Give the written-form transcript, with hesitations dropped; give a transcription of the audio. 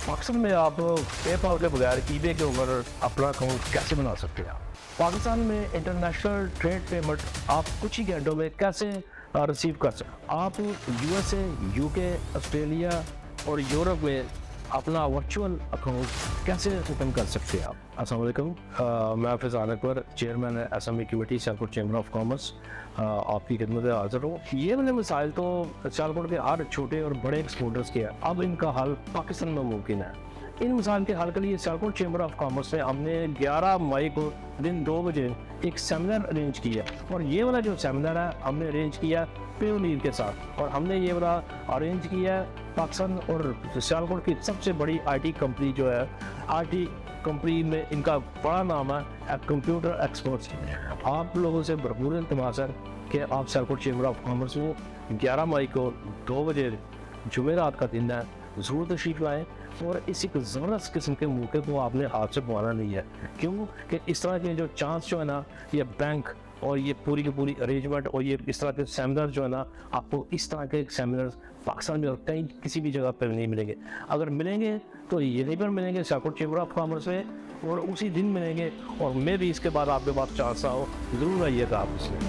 पाकिस्तान में आप पेपाल के बगैर ईबे के ऊपर अपना अकाउंट कैसे बना सकते हैं? पाकिस्तान में इंटरनेशनल ट्रेड पेमेंट आप कुछ ही घंटों में कैसे रिसीव कर सकते हैं? आप यूएसए, यूके, ऑस्ट्रेलिया और यूरोप में अपना वर्चुअल अकाउंट कैसे ओपन कर सकते हैं आप? अस्सलाम वालेकुम, मैं Faizan chairman SME committee Sialkot chamber of commerce आपकी खिदमत में हाज़िर हूँ। ये वाले मसाइल तो सियालकोट के हर छोटे और बड़े एक्सपोर्टर्स के हैं, अब इनका हल पाकिस्तान में मुमकिन है। इन मसाइल के हल के लिए सियालकोट चैम्बर ऑफ कॉमर्स ने हमने 11 मई को दिन 2 बजे एक सेमिनार अरेंज किया और ये वाला जो सेमिनार है हमने अरेंज किया पेयोनीर के साथ, और हमने ये वाला अरेंज किया पाकिस्तान और सियालकोट की सबसे बड़ी आईटी कंपनी जो है, आईटी कंपनी में इनका बड़ा नाम है कंप्यूटर एक्सपर्ट्स। आप लोगों से भरपूर इल्तिमास है कि आप सियालकोट चैम्बर ऑफ कॉमर्स में 11 मई को 2 बजे जुमेरात का दिन है, ज़रूर तशरीफ़ लाएँ और इसी ज़बरदस्त किस्म के मौके को आपने हाथ से गंवाना नहीं है। क्यों कि इस तरह के जो चांस जो है ना, ये बैंक और ये पूरी की पूरी अरेंजमेंट और ये इस तरह के सेमिनार जो है ना, आपको इस तरह के सेमिनार पाकिस्तान में और कहीं किसी भी जगह पर नहीं मिलेंगे। अगर मिलेंगे तो यहीं पर मिलेंगे सियालकोट चैम्बर ऑफ कॉमर्स में, और उसी दिन मिलेंगे। और मैं भी इसके बाद आपके पास चांस आओ, ज़रूर आइएगा आप उसमें।